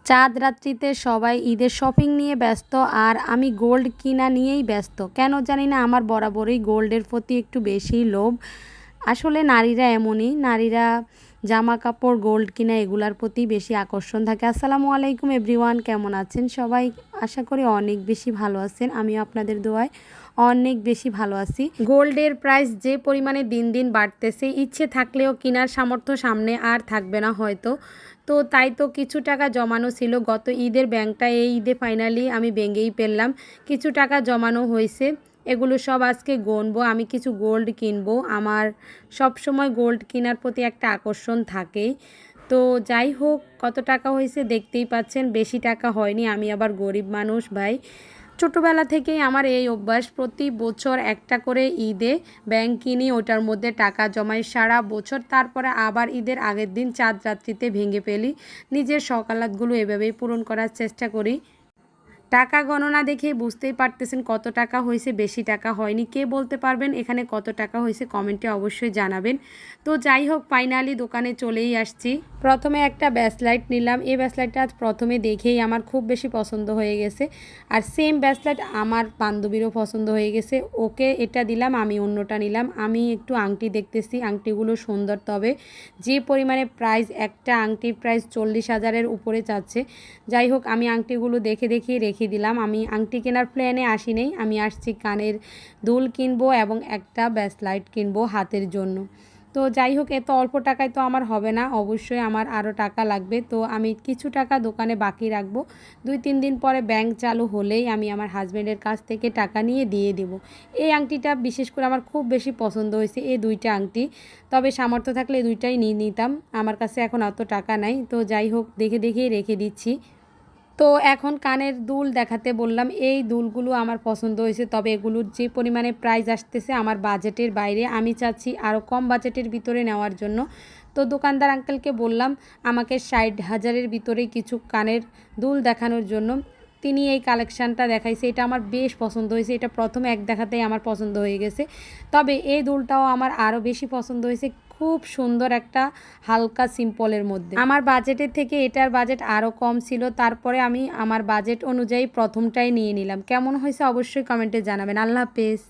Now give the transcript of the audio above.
চাঁদ রাত্রিতে সবাই ঈদের শপিং নিয়ে ব্যস্ত, আর আমি গোল্ড কিনা নিয়েই ব্যস্ত। কেন জানি না, আমার বরাবরই গোল্ডের প্রতি একটু বেশি লোভ। আসলে নারীরা এমনই, নারীরা জামা কাপড় গোল্ড কিনা এগুলার প্রতি বেশি আকর্ষণ থাকে। আসসালামু আলাইকুম এভরিওয়ান, কেমন আছেন সবাই? আশা করি অনেক বেশি ভালো আছেন। আমিও আপনাদের দোয়ায় অনেক বেশি ভালো আছি। গোল্ডের প্রাইস যে পরিমাণে দিন দিন বাড়তেছে, ইচ্ছে থাকলেও কেনার সামর্থ্য সামনে আর থাকবে না হয়তো। তো তাই তো কিছু টাকা জমানো ছিল গত ঈদের ব্যাংকটা, এই ঈদে ফাইনালি আমি ভেঙেই পেলাম। কিছু টাকা জমানো হয়েছে, এগুলো সব আজকে গণবো। আমি কিছু গোল্ড কিনবো, আমার সব সময় গোল্ড কেনার প্রতি একটা আকর্ষণ থাকেই। তো যাই হোক, কত টাকা হয়েছে দেখতেই পাচ্ছেন, বেশি টাকা হয়নি। আমি আবার গরিব মানুষ ভাই। ছোটোবেলা থেকেই আমার এই অভ্যাস, প্রতি বছর একটা করে ঈদে ব্যাংক কিনি, ওটার মধ্যে টাকা জমাই সারা বছর, তারপরে আবার ঈদের আগের দিন চাঁদ রাত্রিতে ভেঙে ফেলি। নিজের সকালাতগুলো এভাবেই পূরণ করার চেষ্টা করি। টাকা গণনা দেখে বুঝতেই পারতেছেন কত টাকা হয়েছে, বেশি টাকা হয়নি। কে বলতে পারবেন এখানে কত টাকা হয়েছে? কমেন্টে অবশ্যই জানাবেন। তো যাই হোক, ফাইনালি দোকানে চলেই আসছি। প্রথমে একটা ব্যাসলাইট নিলাম। এই ব্যাসলাইটটা প্রথমে দেখেই আমার খুব বেশি পছন্দ হয়ে গেছে, আর সেম ব্যাসলাইট আমার বান্ধবীরও পছন্দ হয়ে গেছে। ওকে এটা দিলাম, আমি অন্যটা নিলাম। আমি একটু আংটি দেখতেছি, আংটিগুলো সুন্দর, তবে যে পরিমাণে প্রাইস, একটা আংটির প্রাইস 40,000-এর উপরে যাচ্ছে। যাই হোক, আমি আংটিগুলো দেখে দেখে রেখে দিলাম। আমি আংটি কেনার প্ল্যানে আসি নেই, আমি আসছি কানের দুল কিনবো এবং একটা ব্যাসলাইট কিনবো হাতের জন্য। তো যাই হোক, এত অল্প টাকায় তো আমার হবে না, অবশ্যই আমার আরও টাকা লাগবে। তো আমি কিছু টাকা দোকানে বাকি রাখবো। 2-3 দিন পরে ব্যাংক চালু হলেই আমি আমার হাজব্যান্ডের কাছ থেকে টাকা নিয়ে দিয়ে দেব। এই আংটিটা বিশেষ করে আমার খুব বেশি পছন্দ হয়েছে, এই দুইটা আংটি। তবে সামর্থ্য থাকলে এই দুইটাই নিয়ে নিতাম, আমার কাছে এখন অত টাকা নাই। তো যাই হোক, দেখে দেখেই রেখে দিচ্ছি। তো এখন কানের দুল দেখাতে বললাম। এই দুলগুলো আমার পছন্দ হয়েছে, তবে এগুলোর যে পরিমাণে প্রাইস আসতেছে আমার বাজেটের বাইরে। আমি চাচ্ছি আরও কম বাজেটের ভিতরে নেওয়ার জন্য। তো দোকানদার আঙ্কেলকে বললাম আমাকে 60,000-এর ভিতরে কিছু কানের দুল দেখানোর জন্য। তিনি এই কালেকশানটা দেখাইছে, এটা আমার বেশ পছন্দ হয়েছে। এটা প্রথমে এক দেখাতেই আমার পছন্দ হয়ে গেছে। তবে এই দুলটাও আমার আরও বেশি পছন্দ হয়েছে, খুব সুন্দর একটা হালকা সিম্পলের মধ্যে। আমার বাজেটের থেকে এটার বাজেট আরও কম ছিল, তারপরে আমি আমার বাজেট অনুযায়ী প্রথমটাই নিয়ে নিলাম। কেমন হয়েছে অবশ্যই কমেন্টে জানাবেন। আল্লাহ হাফেজ।